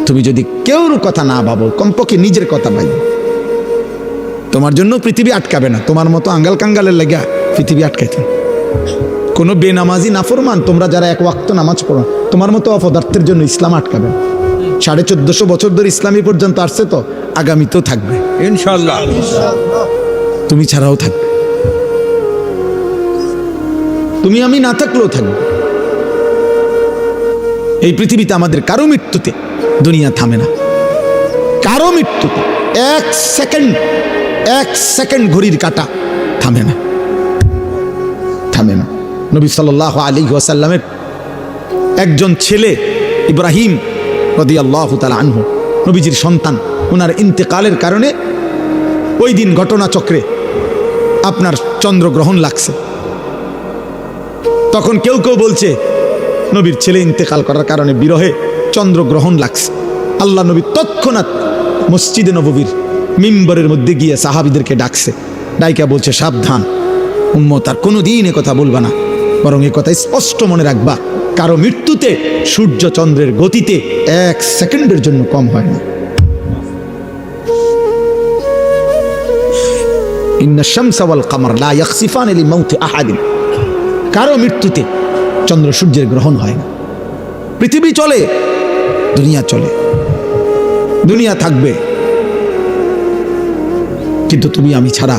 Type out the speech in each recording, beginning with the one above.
তুমি যদি কেউর কথা না ভাবো, কমপক্ষে নিজের কথা ভাবো। তোমার জন্য পৃথিবী আটকাবে না, তোমার মতো আঙ্গাল কাঙ্গালের লেগা পৃথিবী আটকাইতে। কোনো বেনামাজি নাফরমান তোমরা যারা এক ওয়াক্ত নামাজ পড়ো, তোমার মতো অপদার্থের জন্য ইসলাম আটকাবে না। 1450 বছর ধরে ইসলামী পর্যন্ত আসছে, তো আগামীতেও থাকবে ইনশাআল্লাহ। তুমি ছাড়াও থাকবে, তুমি আমি না থাকলেও থাকবে। এই পৃথিবীতে আমাদের কারো মৃত্যুতে দুনিয়া থামে না, কারো মৃত্যুতে এক সেকেন্ড ঘড়ির কাঁটা থামে না, থামে না। নবী সাল্লাল্লাহু আলাইহি ওয়াসাল্লামের একজন ছেলে ইব্রাহিম রাদিয়াল্লাহু তাআলা আনহু, নবীজির সন্তান, ওনার ইন্তেকালের কারণে ওই দিন ঘটনাচক্রে আপনার চন্দ্রগ্রহণ লাগছে। তখন কেউ কেউ বলছে নবীর ছেলে ইন্তেকাল করার কারণে বিরহে চন্দ্রগ্রহণ লাগছে। আল্লাহ নবী তৎক্ষণাৎ মসজিদে নববীর মিম্বরের মধ্যে গিয়ে সাহাবীদেরকে ডাকছে, ডাইকা বলছে, সাবধান উম্মত, আর কোনোদিন এ কথা বলবা না, বরং এ কথা স্পষ্ট মনে রাখবা, কারো মৃত্যুতে সূর্য চন্দ্রের গতিতে 1 সেকেন্ডের জন্য কম হয় না। ইন্না শামসা ওয়াল কামার লা ইয়াখসিফান লিমাউতি আহাদিন, কারো মৃত্যুতে চন্দ্র সূর্যের গ্রহণ হয় না। পৃথিবী চলে, দুনিয়া চলে, দুনিয়া থাকবে, কিন্তু তুমি আমি ছাড়া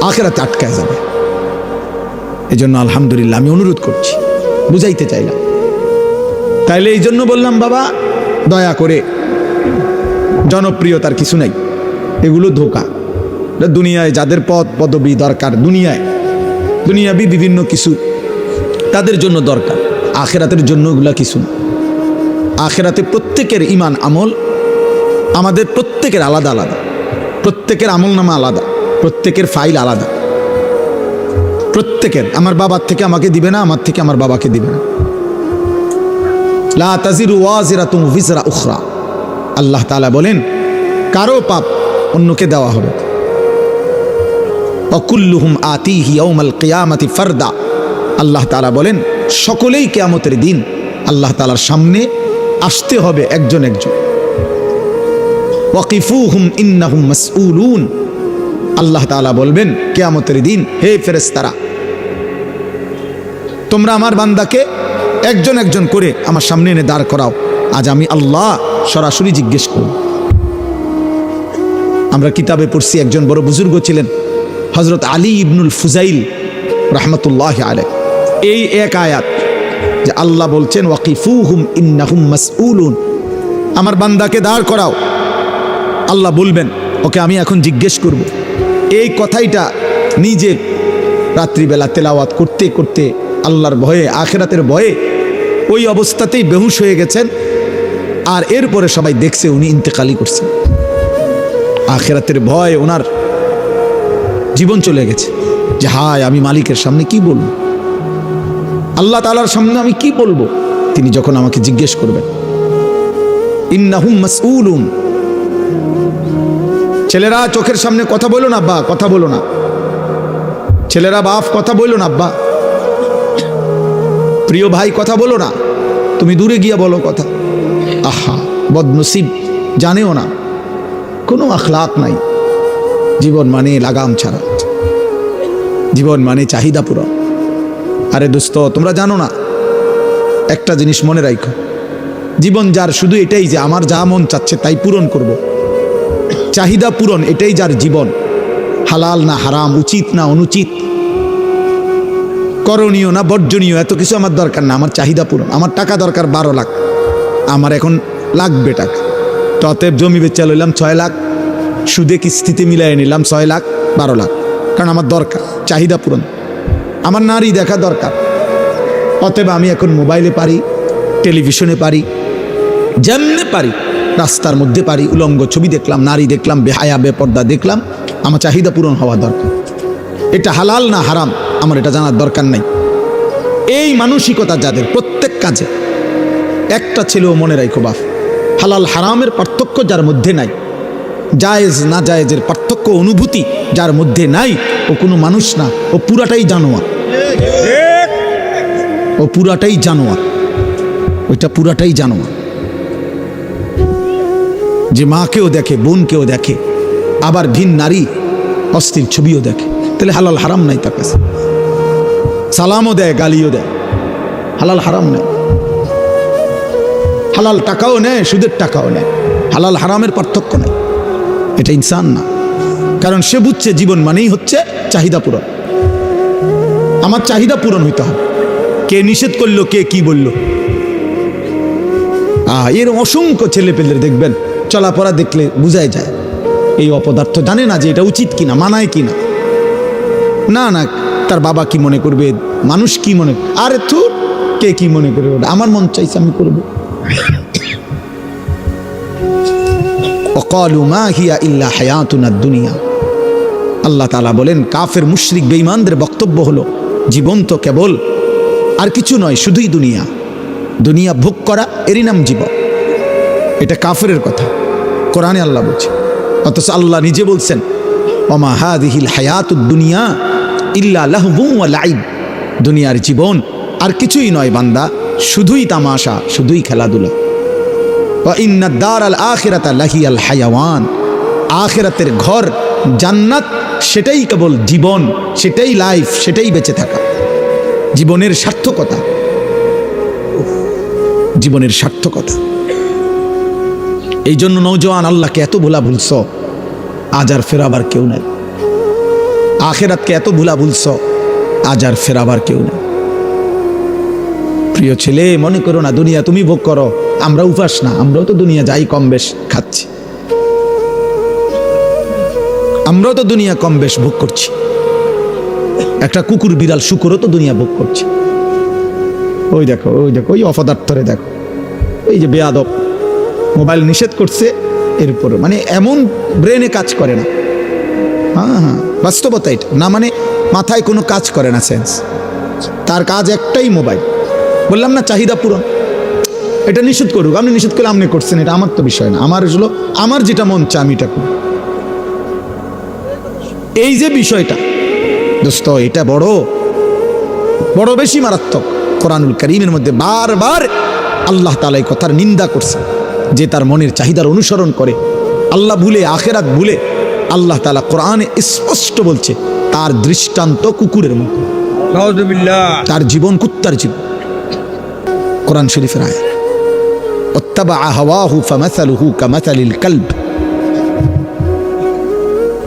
আখিরাতে আটকায় যাবে। এজন্য আলহামদুলিল্লাহ আমি অনুরোধ করছি, বুঝাইতে চাইলাম। তাইলে এই জন্য বললাম, বাবা দয়া করে, জনপ্রিয়তার কিছু নাই, এগুলো ধোঁকা। দুনিয়ায় যাদের পদ পদবি দরকার, দুনিয়াবি বিভিন্ন কিছু তাদের জন্য দরকার, আখিরাতের জন্য ওগুলা কিছু না। আখিরাতে প্রত্যেকের ঈমান আমল আমাদের প্রত্যেকের আলাদা আলাদা, প্রত্যেকের আমলনামা আলাদা, প্রত্যেকের ফাইল আলাদা, প্রত্যেকের। আমার বাবার থেকে আমাকে দিবে না, আমার থেকে আমার বাবাকে দিবে না। লা তাজিরু ওয়াজিরাতুন বিজরা উখরা, আল্লাহ তাআলা বলেন কারো পাপ অন্যকে দেওয়া হবে। ওয়াকুল্লুহুম আতিহি ইয়াউমাল কিয়ামাতি ফারদা, আল্লাহ তাআলা বলেন সকলেই কিয়ামতের দিন আল্লাহ তাআলার সামনে আসতে হবে একজন একজন। ওয়াকিফুহুম ইন্নাহুম মাসউলুন, আল্লাহ তাআলা বলবেন কিয়ামতের দিন, হে ফেরেশতারা, তোমরা আমার বান্দাকে একজন একজন করে আমার সামনে এনে দাঁড় করাও, আজ আমি আল্লাহ সরাসরি জিজ্ঞেস করব। আমরা কিতাবে পড়ছি, একজন বড় বুজুর্গ ছিলেন হযরত আলী ইবনুল ফুজাইল রাহমাতুল্লাহি আলাইহি, এই এক আয়াত যে আল্লাহ বলছেন ওয়াকিফুহুম ইন্নাহুম মাসউলুন, আমার বান্দাকে দাঁড় করাও, আল্লাহ বলবেন ওকে আমি এখন জিজ্ঞেস করব। এই কথাইটা নিজে রাত্রিবেলা তেলাওয়াত করতে করতে আল্লাহর ভয়ে, আখিরাতের ভয়ে ওই অবস্থাতেই বেহুশ হয়ে গেছেন। আর এরপরে সবাই দেখছে উনি ইন্তেকালই করছেন। আখিরাতের ভয় ওনার জীবন চলে গেছে, যে হায় আমি মালিকের সামনে কি বলবো, আল্লাহ তাআলার সামনে আমি কি বলবো, তিনি যখন আমাকে জিজ্ঞেস করবেন। ইন্নাহুম মাসউলুন, ছেলেরা চোখের সামনে কথা বলো না আব্বা, কথা বলো না, ছেলেরা বাপ কথা বলো না আব্বা, প্রিয় ভাই কথা বলো না, তুমি দূরে গিয়া বলো কথা। আহা বদনসিব, জানেও না, কোনো আখলাক নাই। জীবন মানে লাগাম ছাড়া, জীবন মানে চাহিদা পূরণ। আরে দোস্ত, তোমরা জানো না, একটা জিনিস মনে রাখো, জীবন যার শুধু এটাই যে আমার যা মন চাচ্ছে তাই পূরণ করব, চাহিদা পূরণ, এটাই যার জীবন। হালাল না হারাম, উচিত না অনুচিত, করণীয় না বর্জনীয়, এত কিছু আমার দরকার না, আমার চাহিদা পূরণ। আমার টাকা দরকার 12 লাখ, আমার এখন লাগবে টাকা, তো অতএব জমি বেচা লইলাম 6 লাখ, সুদে কিস্তিতে মিলাই নিলাম 6 লাখ 12 লাখ, কারণ আমার দরকার, চাহিদা পূরণ। আমার নারী দেখা দরকার, অতএব আমি এখন মোবাইলে পারি, টেলিভিশনে পারি, যেমনে পারি, রাস্তার মধ্যে পারি, উলঙ্গ ছবি দেখলাম, নারী দেখলাম, বেহায়া বেপর্দা দেখলাম, আমার চাহিদা পূরণ হওয়া দরকার। এটা হালাল না হারাম আমার এটা জানার দরকার নাই। এই মানসিকতা যাদের, প্রত্যেক কাজে একটা ছেলেও মনে রাখো বাপ, হালাল হারামের পার্থক্য যার মধ্যে নাই, জায়েজ না জায়েজের পার্থক্য অনুভূতি যার মধ্যে নাই, ও কোনো মানুষ না, ও পুরাটাই জানোয়ার, ও পুরাটাই জানোয়ার, ওইটা পুরাটাই জানোয়ার। যে মাকেও দেখে, বোনকেও দেখে, আবার ভিন নারী অস্থির ছবিও দেখে, তাহলে হালাল হারাম নাই তার কাছে। সালামও দেয়, গালিও দেয়, হালাল হারাম নেই। হালাল টাকাও নেয়, সুদের টাকাও নেয়, হালাল হারামের পার্থক্য নেই। এটা ইনসান না, কারণ সে বুঝছে জীবন মানেই হচ্ছে চাহিদা পূরণ। আমার চাহিদা পূরণ হইতে হবে। কে নিষেধ করলো, কে কি বললো? এর অসংখ্য ছেলে পেলের দেখবেন চলাপড়া দেখলে বুঝাই যায় এই অপদার্থ জানে না যে এটা উচিত কিনা, মানায় কিনা। না না, তার বাবা কি মনে করবে, মানুষ কি মনে, আরে থুর, কে কি মনে করবে, আমার মন চাইছে আমি করবো। ওয়াকালু মা হিয়া ইল্লা হায়াতুনা দুনিয়া। আল্লাহ তাআলা বলেন, কাফের মুশরিক বেঈমানদের বক্তব্য হলো জীবন তো কেবল আর কিছু নয়, শুধুই দুনিয়া। দুনিয়া ভোগ করা, এরই নাম জীবন। এটা কাফেরের কথা, কোরআনে আল্লাহ বলছে। অথচ আল্লাহ নিজে বলছেন, ওমা হাযিহিল হায়াতুদ দুনিয়া ইল্লা লাহবুন ওয়া লাইব। দুনিয়ার জীবন আর কিছুই নয় বান্দা, শুধুই তামাশা, শুধুই খেলাধুলা। ওয়া ইন্নাদ দারাল আখিরাতা লাহিয়াল হায়াওয়ান। আখিরাতের ঘর জান্নাত, সেটাই কেবল জীবন, সেটাই লাইফ, সেটাই বেঁচে থাকা, জীবনের সার্থকতা, জীবনের সার্থকতা। এই জন্য নওজোয়ান, আল্লাহকে এত ভোলা ভুলছ, আজ আর ফেরাবার কেউ নাই। আখিরাতকে এত ভোলা ভুলছ, আজ আর ফেরাবার কেউ নাই। প্রিয় ছেলে, মনে করো না দুনিয়া তুমি ভোগ করো, আমরা উপাস না, আমরাও তো দুনিয়া যাই কম বেশ খাচ্ছি, আমরাও তো দুনিয়া কম বেশ ভোগ করছি। একটা কুকুর, বিড়াল, শুকরও তো দুনিয়া ভোগ করছি। ওই দেখো, ওই দেখো, ওই অপদার্থরে দেখো, ওই যে বেয়াদব, মোবাইল নিষেধ করছে, এরপর মানে এমন ব্রেনে কাজ করে না। হ্যাঁ হ্যাঁ, বাস্তবতা এটা না, মানে মাথায় কোনো কাজ করে না, সেন্স। তার কাজ একটাই, মোবাইল। বললাম না চাহিদা পূরণ। এটা নিষেধ করুক, আপনি নিষেধ করলে আপনি করছেন, এটা আমার তো বিষয় না। আমার হলো আমার যেটা মন চায় আমি এটা করি। এই যে বিষয়টা দোস্ত, এটা বড় বড় বেশি মারাত্মক। কোরআনুল কারীমের মধ্যে বারবার আল্লাহ তাআলা এই কথার নিন্দা করছে, যে তার মনের চাহিদার অনুসরণ করে, আল্লাহ ভুলে, আখিরাত ভুলে। আল্লাহ তাআলা কোরআনে স্পষ্ট বলছে, তার দৃষ্টান্ত কুকুরের মতো, তার জীবন কুত্তার জীবন। কোরআন শরীফের আয়াত, ওয়াত্তাবা হাওয়াহু ফামাসালুহু কামাসালিল কালব।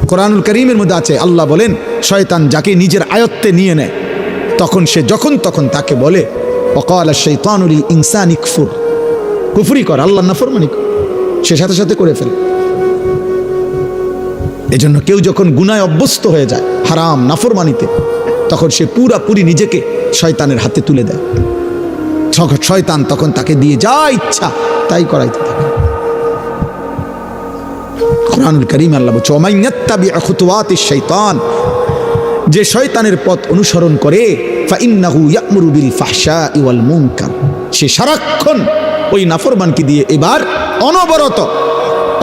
কোরআনুল কারীমের মধ্যে আছে, আল্লাহ বলেন, শয়তান যাকে নিজের আয়ত্তে নিয়ে নেয়, তখন সে যখন তখন তাকে বলে, ওয়াকালা শাইতানু লিল ইনসানি কুফর, কুফরি কর, আল্লাহর নাফরমানি কর, সে সাথে সাথে করে ফেলে। এজন্য কেউ যখন গুনায় অভ্যস্ত হয়ে যায়, হারাম নাফরমানিতে, তখন সে পুরাপুরি নিজেকে শয়তানের হাতে তুলে দেয়। শয়তান তখন তাকে দিয়ে যা ইচ্ছা তাই করাইতে থাকে। কোরআনুল কারীম আল্লাহ বলছে, ওয়া মান ইয়াত্তাবি' খুতুওয়াতিশ শাইতান, যে শয়তানের পথ অনুসরণ করে, ফাইন্নাহু ইয়া'মুরু বিল ফাহশাই ওয়াল মুনকার, সে সারাক্ষণ ওই নাফরমানকে দিয়ে এবার অনবরত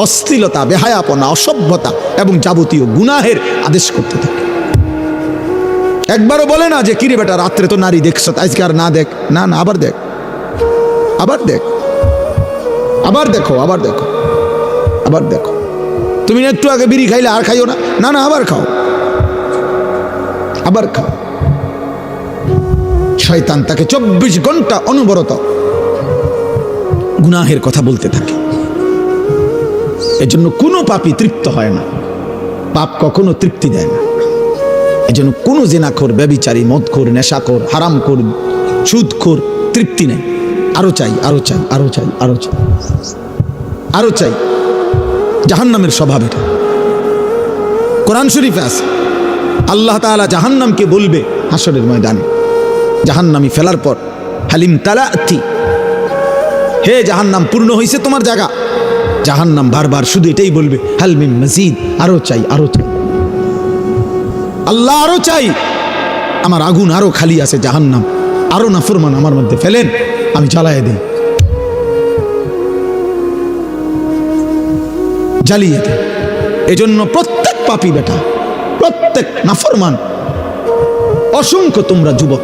অশ্লীলতা, বেহায়াপনা, অসভ্যতা এবং যাবতীয় গুনাহের আদেশ করতে থাকে। একবারও বলে না যে কিরে বেটা রাত্রে তো নারী দেখছ, আজকে আর না দেখ, না না, আবার দেখ, আবার দেখ, আবার দেখো, আবার দেখো, আবার দেখো। তুমি একটু আগে বিড়ি খাইলে আর খাইও না, না না, আবার খাও, আবার খাও। শয়তান তাকে 24 ঘন্টা অনবরত গুনাহের কথা বলতে থাকে। এজন্য কোনো পাপী তৃপ্ত হয় না, পাপ কখনো তৃপ্তি দেয় না। এজন্য কোনো জিনাখোর, ব্যভিচারী, মদখোর, নেশাখোর, হারামখোর, সুদখোর তৃপ্তি নেই, আরো চাই, আরো চাই, আরো চাই, আরো চাই, আরো চাই। জাহান্নামের স্বভাব এটা। কোরআন শরীফে আছে, আল্লাহ তাআলা জাহান্নামকে বলবে হাসরের ময়দানে, জাহান্নামী ফেলার পর, হালিম তালাতি, হে জাহান্নাম, পূর্ণ হয়েছে তোমার জায়গা। জাহান্নাম বারবার শুধু এটাই বলবে, হাল মিন মাজিদ, আরো চাই, আরো চাই, আল্লাহ আরো চাই, আমার আগুন আরো খালি আছে, জাহান্নাম আরো নাফরমান আমার মধ্যে ফেলেন, আমি জ্বালায় দিই, জ্বালিয়ে দিই। এজন্য প্রত্যেক পাপী বেটা, প্রত্যেক নাফরমান, অসংখ্য তোমরা যুবক